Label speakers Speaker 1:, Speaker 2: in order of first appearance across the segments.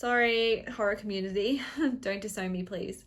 Speaker 1: Sorry, horror community. Don't disown me, please.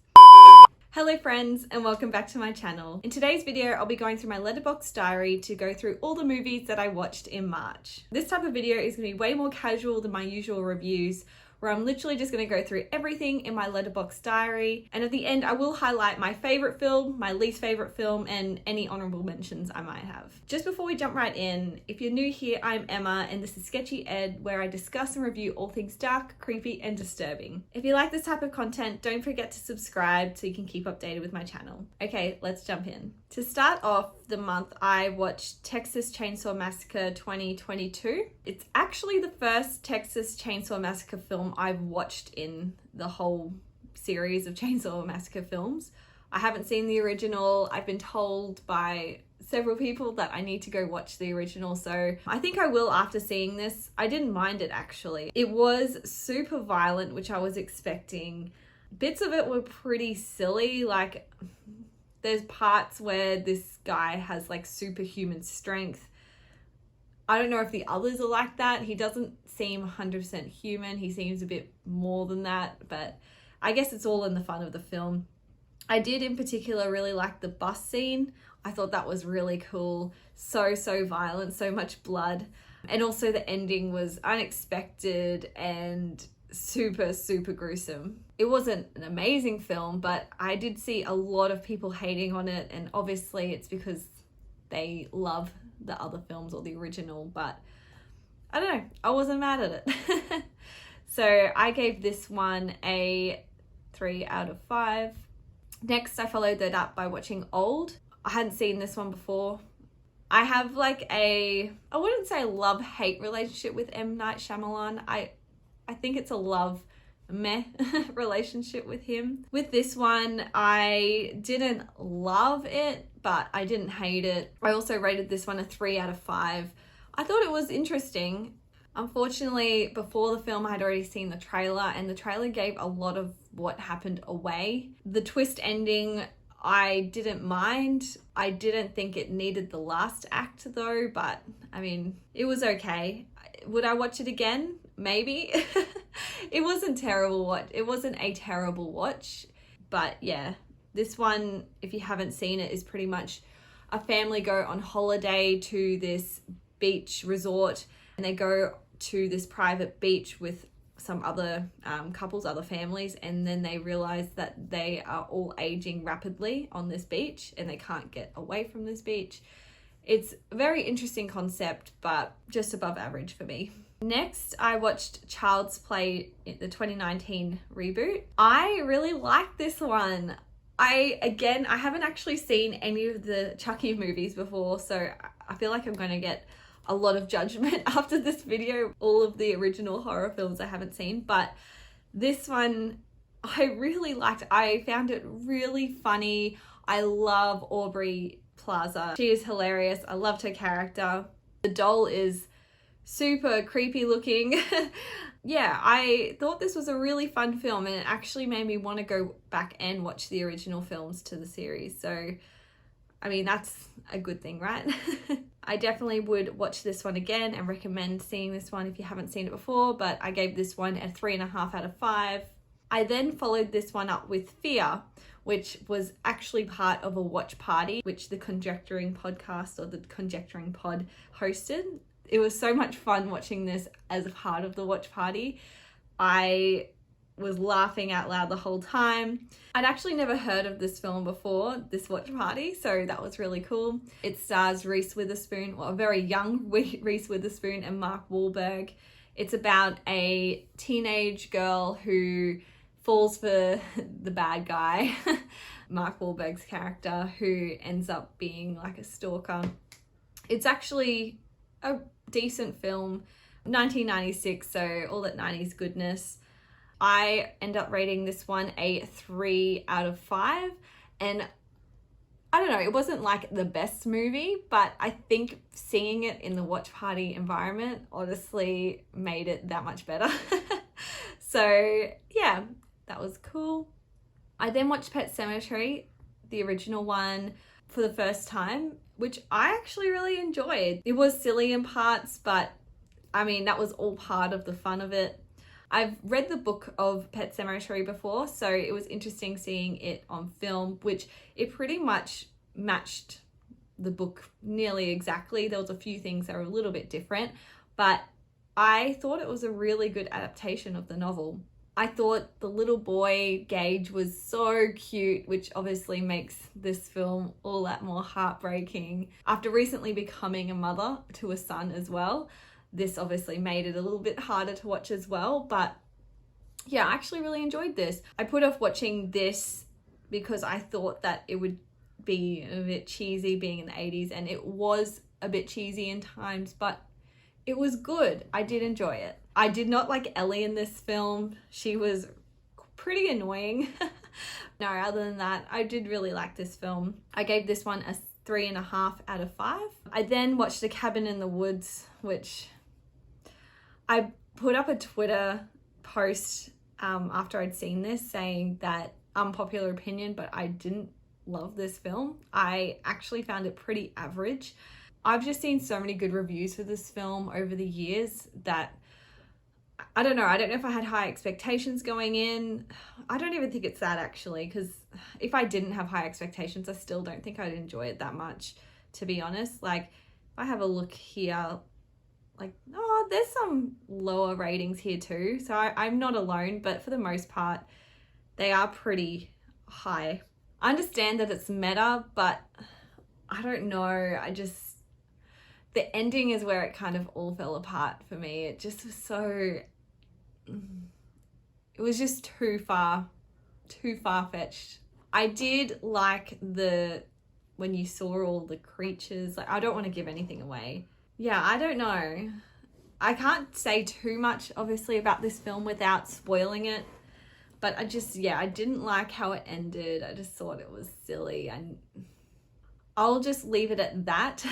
Speaker 1: Hello friends, and welcome back to my channel. In today's video, I'll be going through my Letterboxd diary to go through all the movies that I watched in March. This type of video is going to be way more casual than my usual reviews, where I'm literally just going to go through everything in my Letterboxd diary, and at the end I will highlight my favourite film, my least favourite film, and any honourable mentions I might have. Just before we jump right in, if you're new here, I'm Emma and this is Sketchy Ed, where I discuss and review all things dark, creepy and disturbing. If you like this type of content, don't forget to subscribe so you can keep updated with my channel. Okay, let's jump in. To start off the month, I watched Texas Chainsaw Massacre 2022. It's actually the first Texas Chainsaw Massacre film I've watched in the whole series of Chainsaw Massacre films. I haven't seen the original. I've been told by several people that I need to go watch the original, so I think I will after seeing this. I didn't mind it actually. It was super violent, which I was expecting. Bits of it were pretty silly, like there's parts where this guy has like superhuman strength. I don't know if the others are like that. He doesn't seem 100% human. He seems a bit more than that, but I guess it's all in the fun of the film. I did in particular really like the bus scene. I thought that was really cool. So violent, so much blood. And also the ending was unexpected and super gruesome. It wasn't an amazing film, but I did see a lot of people hating on it, and obviously it's because they love the other films or the original, but I don't know, I wasn't mad at it. So I gave this one a 3 out of 5. Next, I followed that up by watching Old. I hadn't seen this one before. I have like I wouldn't say love-hate relationship with M. Night Shyamalan. I think it's a love-meh relationship with him. With this one, I didn't love it, but I didn't hate it. I also rated this one a 3 out of 5. I thought it was interesting. Unfortunately, before the film, I had already seen the trailer, and the trailer gave a lot of what happened away. The twist ending, I didn't mind. I didn't think it needed the last act though, but I mean, it was okay. Would I watch it again? Maybe. It wasn't terrible. It wasn't a terrible watch, but yeah, this one, if you haven't seen it, is pretty much a family go on holiday to this beach resort, and they go to this private beach with some other couples, other families, and then they realize that they are all aging rapidly on this beach and they can't get away from this beach. It's a very interesting concept, but just above average for me. Next, I watched Child's Play, the 2019 reboot. I really like this one. I haven't actually seen any of the Chucky movies before, so I feel like I'm going to get a lot of judgment after this video. All of the original horror films I haven't seen, but this one I really liked. I found it really funny. I love Aubrey Plaza. She is hilarious. I loved her character. The doll is super creepy looking. Yeah, I thought this was a really fun film, and it actually made me want to go back and watch the original films to the series. So, I mean, that's a good thing, right? I definitely would watch this one again and recommend seeing this one if you haven't seen it before, but I gave this one a 3.5 out of 5. I then followed this one up with Fear, which was actually part of a watch party, which the Conjecturing podcast or the Conjecturing Pod hosted. It was so much fun watching this as a part of the watch party. I was laughing out loud the whole time. I'd actually never heard of this film before this watch party, so that was really cool. It stars Reese Witherspoon, well, a very young Reese Witherspoon, and Mark Wahlberg. It's about a teenage girl who falls for the bad guy, Mark Wahlberg's character, who ends up being like a stalker. It's actually a decent film, 1996, so all that 90s goodness. I end up rating this one a 3 out of 5, and I don't know, it wasn't like the best movie, but I think seeing it in the watch party environment honestly made it that much better. So yeah, that was cool. I then watched Pet Sematary, the original one, for the first time, which I actually really enjoyed. It was silly in parts, but I mean, that was all part of the fun of it. I've read the book of Pet Sematary before, so it was interesting seeing it on film, which it pretty much matched the book nearly exactly. There was a few things that were a little bit different, but I thought it was a really good adaptation of the novel. I thought the little boy, Gage, was so cute, which obviously makes this film all that more heartbreaking. After recently becoming a mother to a son as well, this obviously made it a little bit harder to watch as well. But yeah, I actually really enjoyed this. I put off watching this because I thought that it would be a bit cheesy being in the 80s, and it was a bit cheesy in times, but it was good. I did enjoy it. I did not like Ellie in this film. She was pretty annoying. No, other than that, I did really like this film. I gave this one a 3.5 out of 5. I then watched The Cabin in the Woods, which I put up a Twitter post after I'd seen this saying that unpopular opinion, but I didn't love this film. I actually found it pretty average. I've just seen so many good reviews for this film over the years that I don't know if I had high expectations going in. I don't even think it's that, actually, because if I didn't have high expectations, I still don't think I'd enjoy it that much, to be honest. Like, if I have a look here, like, oh, there's some lower ratings here too, so I'm not alone, but for the most part they are pretty high. I understand that it's meta, but I don't know, the ending is where it kind of all fell apart for me. It just was it was just too far-fetched. I did like when you saw all the creatures. Like, I don't want to give anything away. Yeah, I don't know. I can't say too much, obviously, about this film without spoiling it. But I didn't like how it ended. I just thought it was silly, and I'll just leave it at that.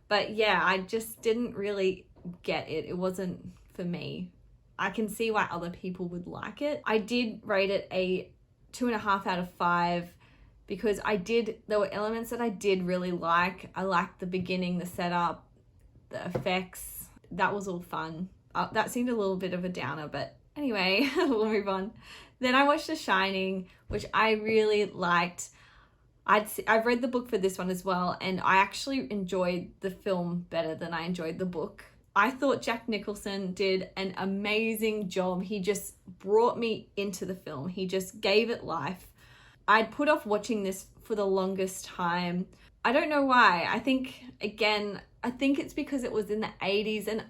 Speaker 1: But yeah, I just didn't really get it. It wasn't for me. I can see why other people would like it. I did rate it a 2.5 out of 5 because there were elements that I did really like. I liked the beginning, the setup, the effects. That was all fun. That seemed a little bit of a downer, but anyway, we'll move on. Then I watched The Shining, which I really liked. I've read the book for this one as well, and I actually enjoyed the film better than I enjoyed the book. I thought Jack Nicholson did an amazing job. He just brought me into the film. He just gave it life. I'd put off watching this for the longest time. I don't know why. I think it's because it was in the 80s, and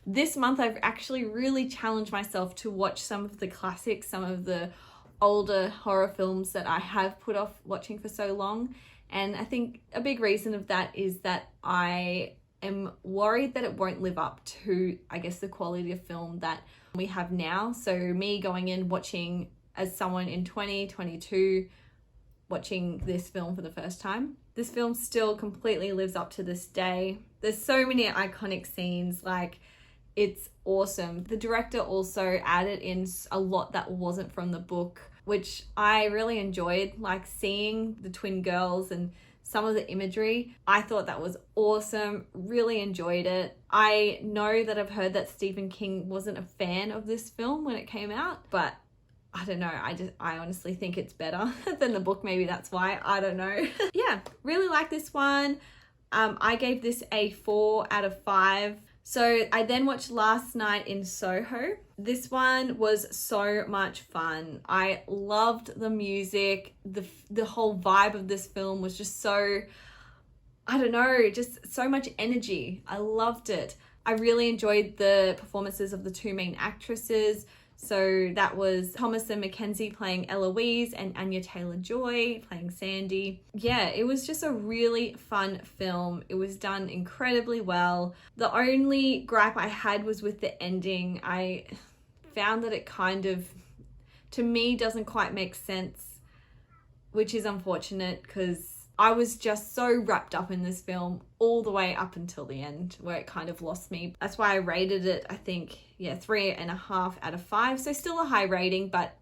Speaker 1: this month I've actually really challenged myself to watch some of the classics, some of the older horror films that I have put off watching for so long. And I think a big reason of that is that I am worried that it won't live up to, I guess, the quality of film that we have now. So me going in watching as someone in 2022 watching this film for the first time, this film still completely lives up to this day. There's so many iconic scenes, like, it's awesome. The director also added in a lot that wasn't from the book, which I really enjoyed, like seeing the twin girls and some of the imagery. I thought that was awesome. Really enjoyed it. I know that I've heard that Stephen King wasn't a fan of this film when it came out, but I don't know. I honestly think it's better than the book. Maybe that's why. I don't know. Yeah, really like this one. I gave this a 4 out of 5. So I then watched Last Night in Soho. This one was so much fun. I loved the music. The whole vibe of this film was just so, I don't know, just so much energy. I loved it. I really enjoyed the performances of the two main actresses. So that was Thomasin McKenzie playing Eloise and Anya Taylor-Joy playing Sandy. Yeah, it was just a really fun film. It was done incredibly well. The only gripe I had was with the ending. I found that it kind of, to me, doesn't quite make sense, which is unfortunate because I was just so wrapped up in this film all the way up until the end where it kind of lost me. That's why I rated it, I think, 3.5 out of 5. So still a high rating, but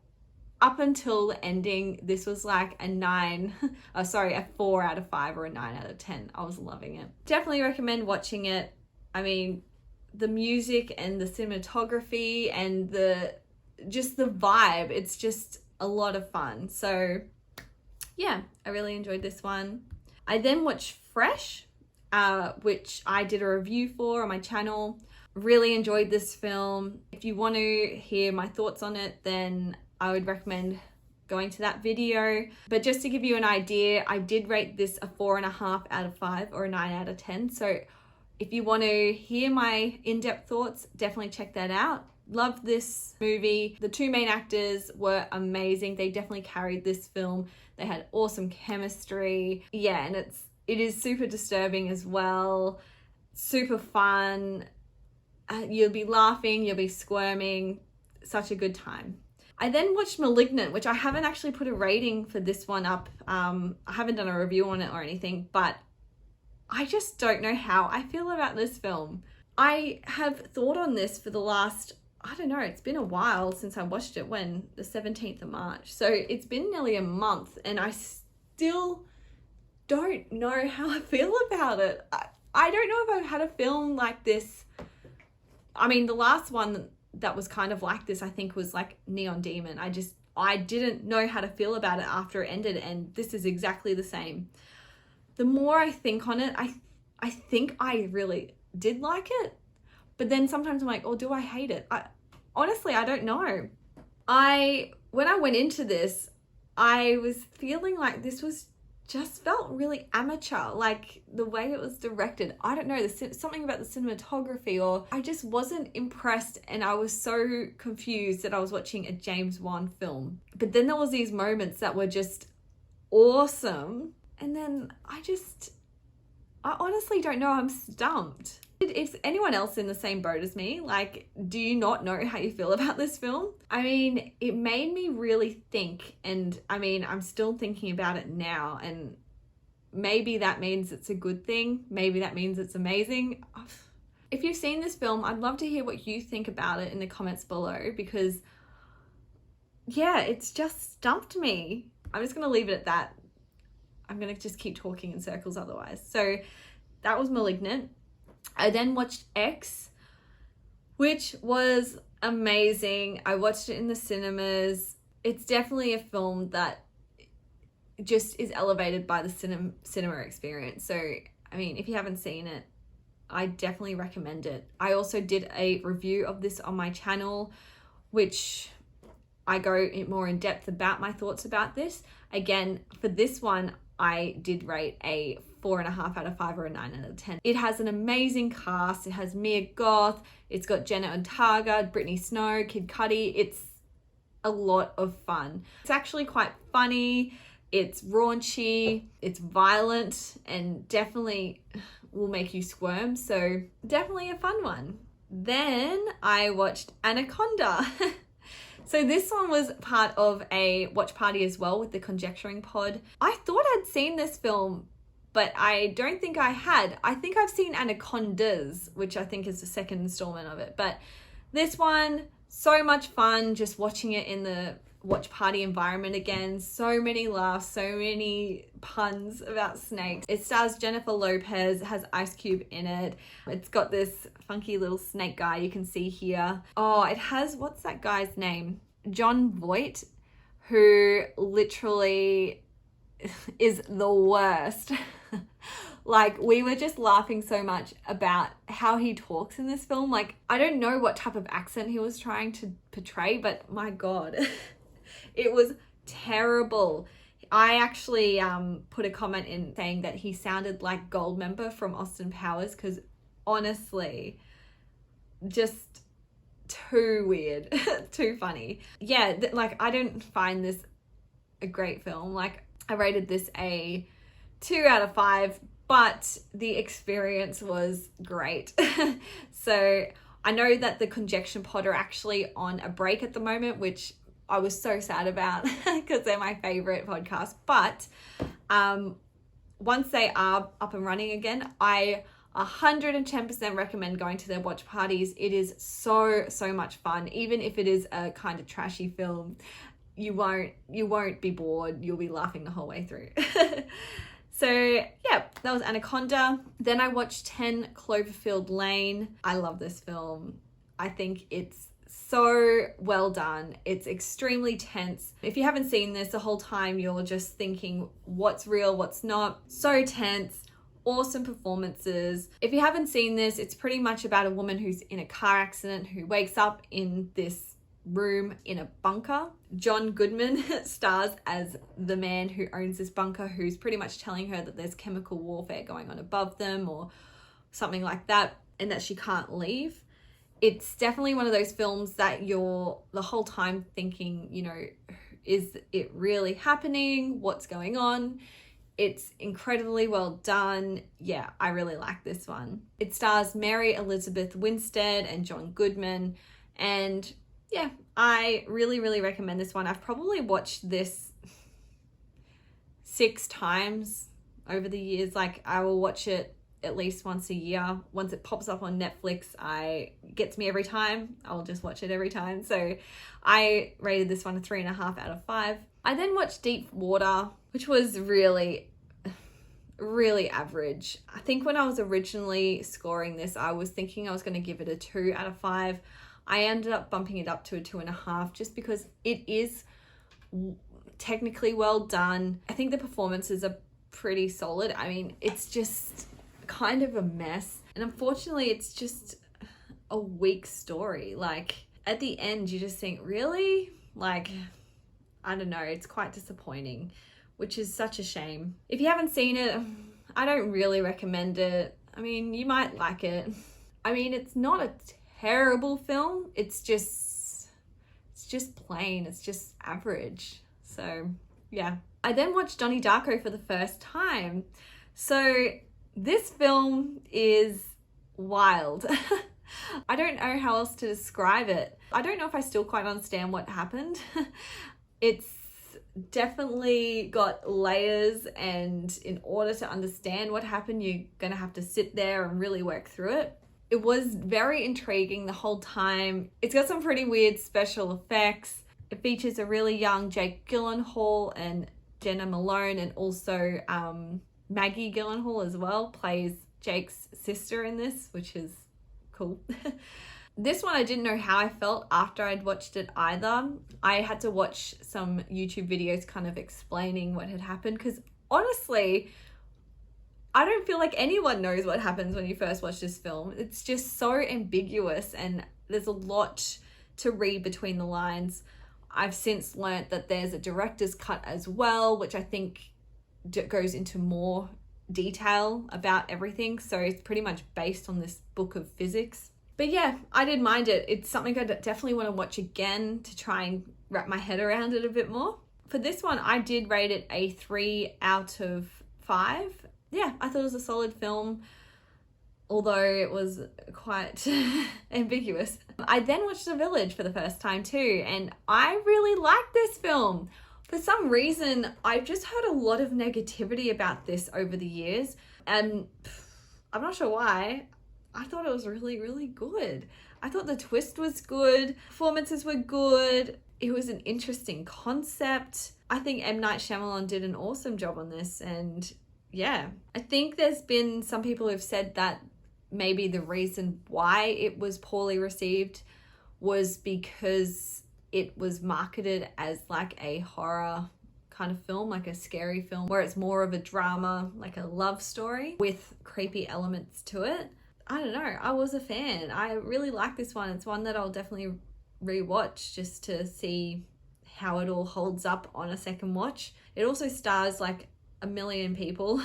Speaker 1: up until the ending, this was like a 4 out of 5 or a 9 out of 10. I was loving it. Definitely recommend watching it. I mean, the music and the cinematography and the vibe. It's just a lot of fun. So yeah, I really enjoyed this one. I then watched Fresh, which I did a review for on my channel. Really enjoyed this film. If you want to hear my thoughts on it, then I would recommend going to that video. But just to give you an idea, I did rate this a 4.5 out of 5 or a 9 out of 10. So if you want to hear my in-depth thoughts, definitely check that out. Loved this movie. The two main actors were amazing. They definitely carried this film. They had awesome chemistry. Yeah, and it is super disturbing as well. Super fun. You'll be laughing, you'll be squirming. Such a good time. I then watched Malignant, which I haven't actually put a rating for this one up. I haven't done a review on it or anything, but I just don't know how I feel about this film. I have thought on this for the last, I don't know, it's been a while since I watched it, the 17th of March. So it's been nearly a month and I still don't know how I feel about it. I don't know if I've had a film like this. I mean, the last one that was kind of like this, I think, was like Neon Demon. I didn't know how to feel about it after it ended, and this is exactly the same. The more I think on it, I think I really did like it, but then sometimes I'm like, oh, do I hate it? Honestly, I don't know. When I went into this, I was feeling like this just felt really amateur, like the way it was directed. I don't know, something about the cinematography, or I just wasn't impressed, and I was so confused that I was watching a James Wan film. But then there was these moments that were just awesome, and then I honestly don't know. I'm stumped. Is anyone else in the same boat as me? Like, do you not know how you feel about this film? I mean, it made me really think, and I mean, I'm still thinking about it now, and maybe that means it's a good thing. Maybe that means it's amazing. If you've seen this film, I'd love to hear what you think about it in the comments below, because yeah, it's just stumped me. I'm just gonna leave it at that. I'm gonna just keep talking in circles otherwise. So that was Malignant. I then watched X, which was amazing. I watched it in the cinemas. It's definitely a film that just is elevated by the cinema experience. So, I mean, if you haven't seen it, I definitely recommend it. I also did a review of this on my channel, which I go more in depth about my thoughts about this. Again, for this one, I did rate a 4.5 out of 5 or a 9 out of 10. It has an amazing cast. It has Mia Goth. It's got Jenna Ortega, Brittany Snow, Kid Cudi. It's a lot of fun. It's actually quite funny. It's raunchy. It's violent, and definitely will make you squirm. So definitely a fun one. Then I watched Anaconda. So this one was part of a watch party as well with the Conjecturing Pod. I thought I'd seen this film, but I don't think I had. I think I've seen Anacondas, which I think is the second installment of it. But this one, so much fun just watching it in the watch party environment again. So many laughs, so many puns about snakes. It stars Jennifer Lopez, has Ice Cube in it. It's got this funky little snake guy you can see here. Oh, it has, what's that guy's name? John Voight, who literally is the worst. Like, we were just laughing so much about how he talks in this film. Like, I don't know what type of accent he was trying to portray, but my God, it was terrible. I actually put a comment in saying that he sounded like Goldmember from Austin Powers, because honestly, just too weird, too funny. Yeah, like, I didn't find this a great film. Like, I rated this a 2 out of 5, but the experience was great. So I know that the Conjecturing Pod are actually on a break at the moment, which I was so sad about because they're my favorite podcast. But once they are up and running again, I 110% recommend going to their watch parties. It is so much fun. Even if it is a kind of trashy film, you won't be bored. You'll be laughing the whole way through. So yeah, that was Anaconda. Then I watched 10 Cloverfield Lane. I love this film. I think it's so well done. It's extremely tense. If you haven't seen this, the whole time you're just thinking what's real, what's not. So tense. Awesome performances. If you haven't seen this, it's pretty much about a woman who's in a car accident who wakes up in this room in a bunker. John Goodman stars as the man who owns this bunker, who's pretty much telling her that there's chemical warfare going on above them or something like that, and that she can't leave. It's definitely one of those films that you're the whole time thinking, you know, is it really happening? What's going on? It's incredibly well done. Yeah, I really like this one. It stars Mary Elizabeth Winstead and John Goodman. And yeah, I really, really recommend this one. I've probably watched this 6 times over the years. Like, I will watch it at least once a year. Once it pops up on Netflix, it gets me every time. I'll just watch it every time. So I rated this one a 3.5 out of 5. I then watched Deep Water, which was really average. I think when I was originally scoring this, I was thinking I was going to give it a 2 out of 5. I ended up bumping it up to a 2.5 just because it is technically well done. I think the performances are pretty solid. I mean, it's just kind of a mess. And unfortunately, it's just a weak story. Like, at the end, you just think, really? Like, I don't know. It's quite disappointing, which is such a shame. If you haven't seen it, I don't really recommend it. I mean, you might like it. I mean, it's not a terrible film. It's just plain. It's just average. So, yeah. I then watched Donnie Darko for the first time. So, this film is wild. I don't know how else to describe it. I don't know if I still quite understand what happened. It's definitely got layers, and in order to understand what happened, you're gonna have to sit there and really work through it. It was very intriguing the whole time. It's got some pretty weird special effects. It features a really young Jake Gyllenhaal and Jenna Malone, and also Maggie Gyllenhaal as well plays Jake's sister in this, which is cool. This one, I didn't know how I felt after I'd watched it either. I had to watch some YouTube videos kind of explaining what had happened, because honestly, I don't feel like anyone knows what happens when you first watch this film. It's just so ambiguous, and there's a lot to read between the lines. I've since learnt that there's a director's cut as well, which I think goes into more detail about everything. So it's pretty much based on this book of physics. But yeah, I didn't mind it. It's something I definitely want to watch again to try and wrap my head around it a bit more. For this one, I did rate it a 3 out of 5. Yeah, I thought it was a solid film, although it was quite ambiguous. I then watched The Village for the first time too, and I really liked this film. For some reason, I've just heard a lot of negativity about this over the years, and I'm not sure why. I thought it was really, really good. I thought the twist was good. Performances were good. It was an interesting concept. I think M. Night Shyamalan did an awesome job on this, and yeah. I think there's been some people who've said that maybe the reason why it was poorly received was because it was marketed as like a horror kind of film, like a scary film, where it's more of a drama, like a love story with creepy elements to it. I don't know. I was a fan. I really like this one. It's one that I'll definitely rewatch just to see how it all holds up on a second watch. It also stars like a million people.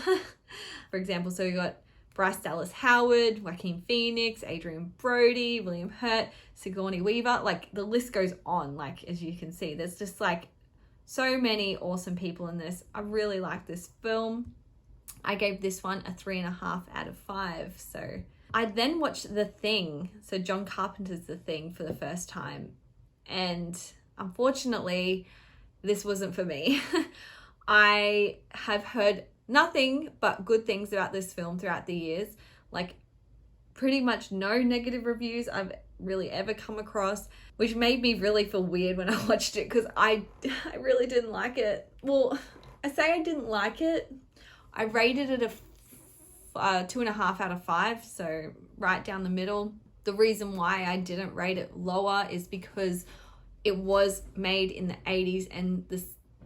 Speaker 1: For example, so you got Bryce Dallas Howard, Joaquin Phoenix, Adrian Brody, William Hurt, Sigourney Weaver. Like, the list goes on. Like, as you can see, there's just like so many awesome people in this. I really like this film. I gave this one a 3.5 out of 5. So I then watched The Thing. So John Carpenter's The Thing for the first time. And unfortunately, this wasn't for me. I have heard nothing but good things about this film throughout the years. Like, pretty much no negative reviews I've really ever come across, which made me really feel weird when I watched it, because I really didn't like it. Well, I say I didn't like it I rated it a 2.5 out of 5, so right down the middle. The reason why I didn't rate it lower is because it was made in the 80s and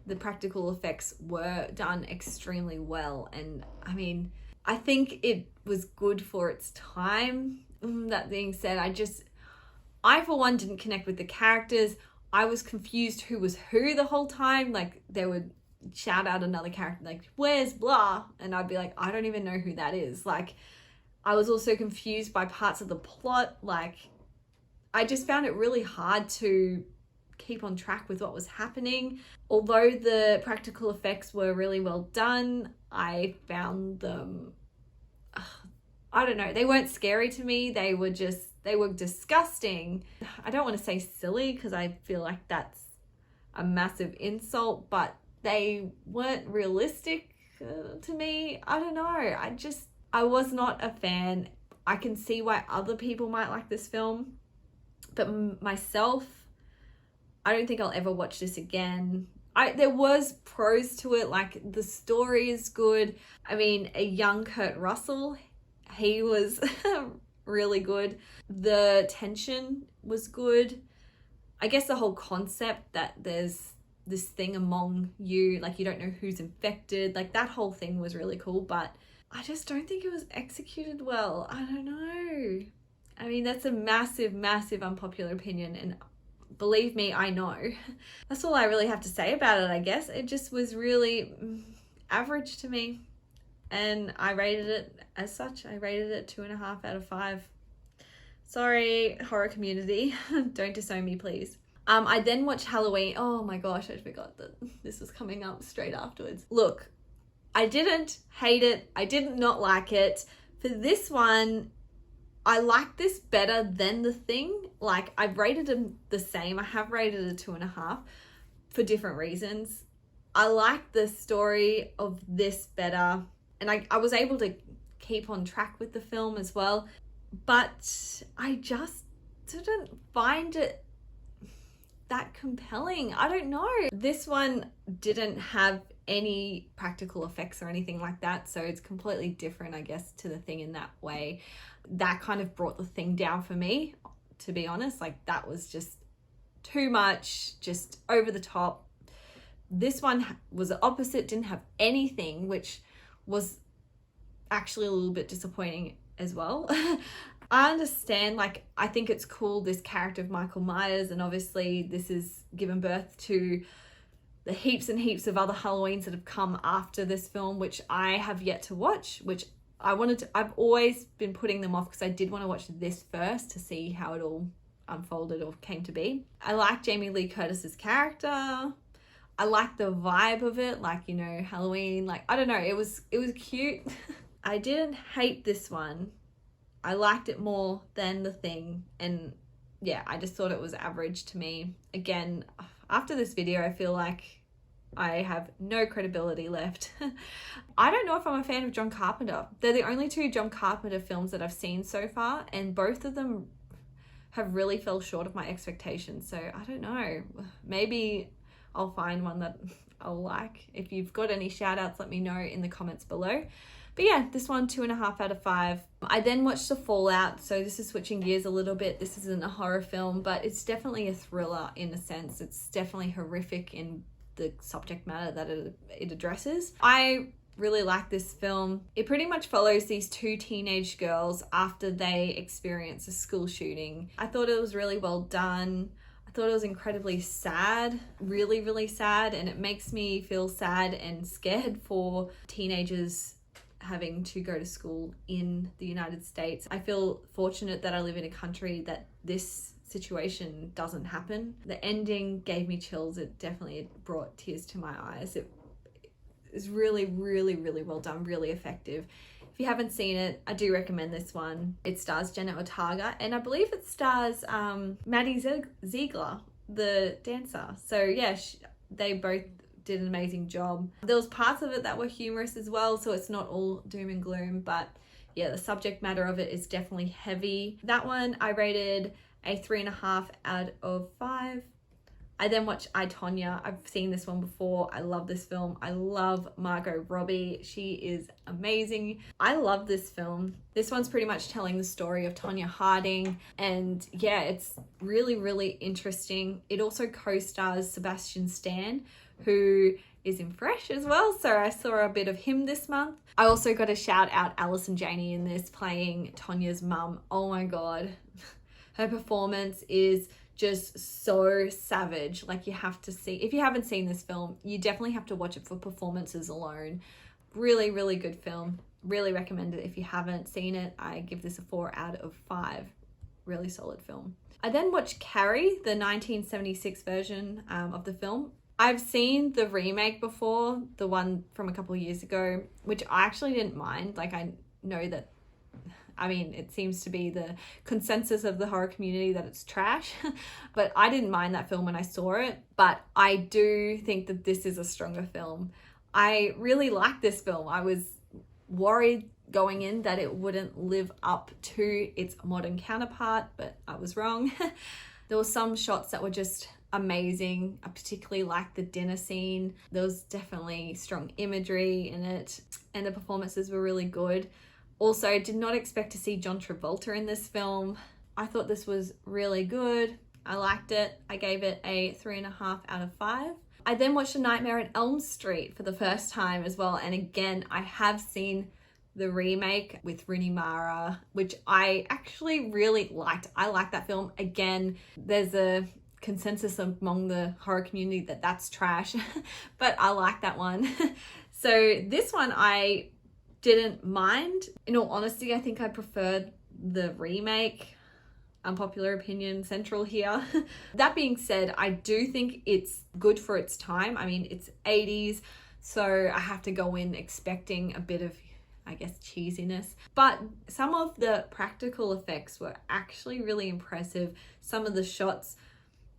Speaker 1: the practical effects were done extremely well. And I mean, I think it was good for its time. That being said, I for one didn't connect with the characters. I was confused who was who the whole time. Like, they would shout out another character like, where's blah? And I'd be like, I don't even know who that is. Like, I was also confused by parts of the plot. Like, I just found it really hard to keep on track with what was happening. Although the practical effects were really well done, I found them, I don't know, they weren't scary to me. They were disgusting. I don't want to say silly because I feel like that's a massive insult, but they weren't realistic to me. I don't know. I was not a fan. I can see why other people might like this film, but myself, I don't think I'll ever watch this again. There was pros to it, like the story is good. I mean, a young Kurt Russell, he was really good. The tension was good. I guess the whole concept that there's this thing among you, like you don't know who's infected, like that whole thing was really cool, but I just don't think it was executed well. I don't know. I mean, that's a massive, massive unpopular opinion, and believe me, I know. That's all I really have to say about it, I guess. It just was really average to me, and I rated it as such. I rated it 2.5 out of 5. Sorry, horror community. Don't disown me, please. I then watched Halloween. Oh my gosh, I forgot that this was coming up straight afterwards. Look, I didn't hate it. I did not like it. For this one, I like this better than The Thing. Like, I've rated them the same. I have rated it 2.5 for different reasons. I like the story of this better, and I was able to keep on track with the film as well, but I just didn't find it that compelling. I don't know. This one didn't have any practical effects or anything like that, so it's completely different, I guess, to The Thing in that way. That kind of brought The Thing down for me, to be honest. Like, that was just too much, just over the top. This one was the opposite, didn't have anything, which was actually a little bit disappointing as well. I understand, like, I think it's cool, this character of Michael Myers, and obviously this has given birth to the heaps and heaps of other Halloweens that have come after this film, which I have yet to watch, which I've always been putting them off because I did want to watch this first to see how it all unfolded or came to be. I like Jamie Lee Curtis's character. I like the vibe of it, like, you know, Halloween, like, I don't know, it was cute. I didn't hate this one. I liked it more than The Thing, and yeah, I just thought it was average to me. Again, after this video, I feel like I have no credibility left. I don't know if I'm a fan of John Carpenter. They're the only 2 John Carpenter films that I've seen so far, and both of them have really fell short of my expectations. So I don't know. Maybe I'll find one that I'll like. If you've got any shout outs, let me know in the comments below. But yeah, this one, 2.5 out of 5. I then watched The Fallout. So this is switching gears a little bit. This isn't a horror film, but it's definitely a thriller in a sense. It's definitely horrific in the subject matter that it addresses. I really like this film. It pretty much follows these 2 teenage girls after they experience a school shooting. I thought it was really well done. I thought it was incredibly sad, really, really sad, and it makes me feel sad and scared for teenagers having to go to school in the United States. I feel fortunate that I live in a country that this situation doesn't happen. The ending gave me chills. It definitely brought tears to my eyes. It is really, really, really well done, really effective. If you haven't seen it, I do recommend this one. It stars Jenna Ortega, and I believe it stars Maddie Ziegler, the dancer. So yeah, they both did an amazing job. There was parts of it that were humorous as well, so it's not all doom and gloom, but yeah, the subject matter of it is definitely heavy. That one I rated a 3.5 out of 5. I then watched Tonya. I've seen this one before. I love this film. I love Margot Robbie. She is amazing. I love this film. This one's pretty much telling the story of Tonya Harding. And yeah, it's really, really interesting. It also co-stars Sebastian Stan, who is in Fresh as well. So I saw a bit of him this month. I also got to shout out Alison Janney in this, playing Tonya's mum. Oh my God. Her performance is just so savage. Like, you have to see, if you haven't seen this film, you definitely have to watch it for performances alone. Really, really good film. Really recommend it if you haven't seen it. I give this a 4 out of 5. Really solid film. I then watched Carrie, the 1976 version of the film. I've seen the remake before, the one from a couple of years ago, which I actually didn't mind. Like, I know that, I mean, it seems to be the consensus of the horror community that it's trash, but I didn't mind that film when I saw it. But I do think that this is a stronger film. I really like this film. I was worried going in that it wouldn't live up to its modern counterpart, but I was wrong. There were some shots that were just amazing. I particularly liked the dinner scene. There was definitely strong imagery in it, and the performances were really good. Also, I did not expect to see John Travolta in this film. I thought this was really good. I liked it. I gave it a 3.5 out of 5. I then watched A Nightmare on Elm Street for the first time as well. And again, I have seen the remake with Rooney Mara, which I actually really liked. I like that film. Again, there's a consensus among the horror community that that's trash, but I like that one. So this one I didn't mind. In all honesty, I think I preferred the remake. Unpopular opinion central here. That being said, I do think it's good for its time. I mean, it's 80s, so I have to go in expecting a bit of, I guess, cheesiness. But some of the practical effects were actually really impressive. Some of the shots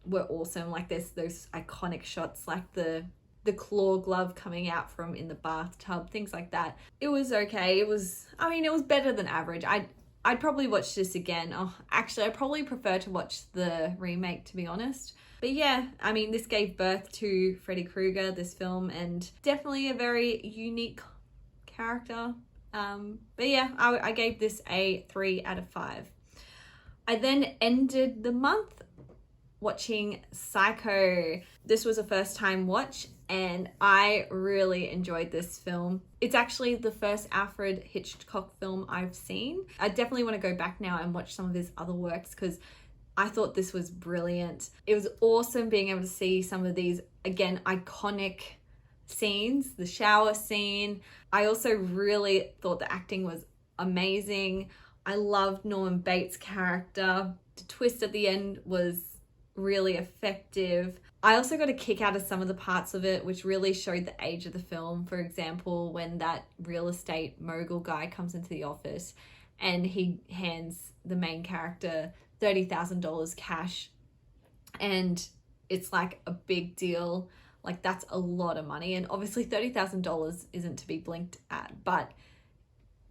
Speaker 1: were awesome. Like, there's those iconic shots, like the claw glove coming out from in the bathtub, things like that. It was okay. It was better than average. I'd probably watch this again. Oh, actually, I probably prefer to watch the remake, to be honest. But yeah, I mean, this gave birth to Freddy Krueger, this film, and definitely a very unique character. But yeah, I gave this a 3 out of 5. I then ended the month watching Psycho. This was a first time watch, and I really enjoyed this film. It's actually the first Alfred Hitchcock film I've seen. I definitely want to go back now and watch some of his other works because I thought this was brilliant. It was awesome being able to see some of these, again, iconic scenes, the shower scene. I also really thought the acting was amazing. I loved Norman Bates' character. The twist at the end was really effective. I also got a kick out of some of the parts of it which really showed the age of the film. For example, when that real estate mogul guy comes into the office and he hands the main character $30,000 cash, and it's like a big deal. Like, that's a lot of money, and obviously $30,000 isn't to be blinked at, but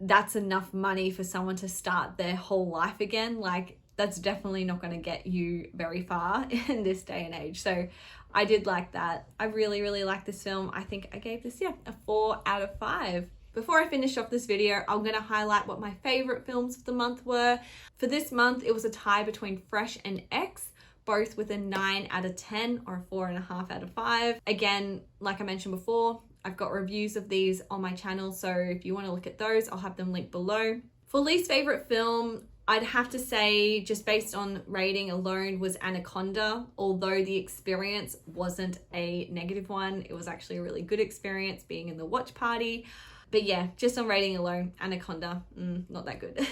Speaker 1: that's enough money for someone to start their whole life again. Like, that's definitely not going to get you very far in this day and age. So I did like that. I really, really like this film. I think I gave this, a 4 out of 5. Before I finish off this video, I'm going to highlight what my favorite films of the month were. For this month, it was a tie between Fresh and X, both with a 9 out of 10 or a 4.5 out of 5. Again, like I mentioned before, I've got reviews of these on my channel, so if you want to look at those, I'll have them linked below. For least favorite film, I'd have to say, just based on rating alone, was Anaconda. Although the experience wasn't a negative one, it was actually a really good experience being in the watch party. But yeah, just on rating alone, Anaconda, not that good.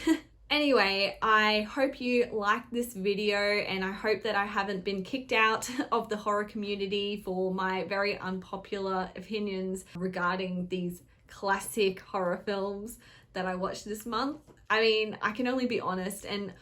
Speaker 1: Anyway, I hope you liked this video, and I hope that I haven't been kicked out of the horror community for my very unpopular opinions regarding these classic horror films that I watched this month. I mean, I can only be honest, and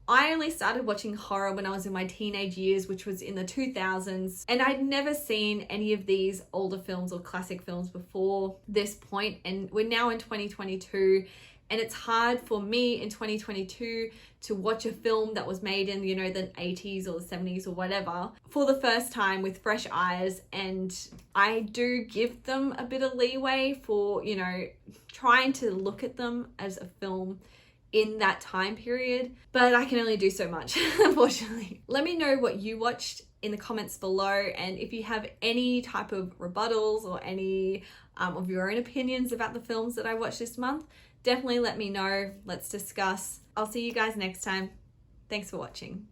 Speaker 1: I only started watching horror when I was in my teenage years, which was in the 2000s, and I'd never seen any of these older films or classic films before this point, and we're now in 2022, And it's hard for me in 2022 to watch a film that was made in, you know, the 80s or the 70s or whatever for the first time with fresh eyes. And I do give them a bit of leeway for, you know, trying to look at them as a film in that time period, but I can only do so much, unfortunately. Let me know what you watched in the comments below, and if you have any type of rebuttals or any of your own opinions about the films that I watched this month, definitely let me know. Let's discuss. I'll see you guys next time. Thanks for watching.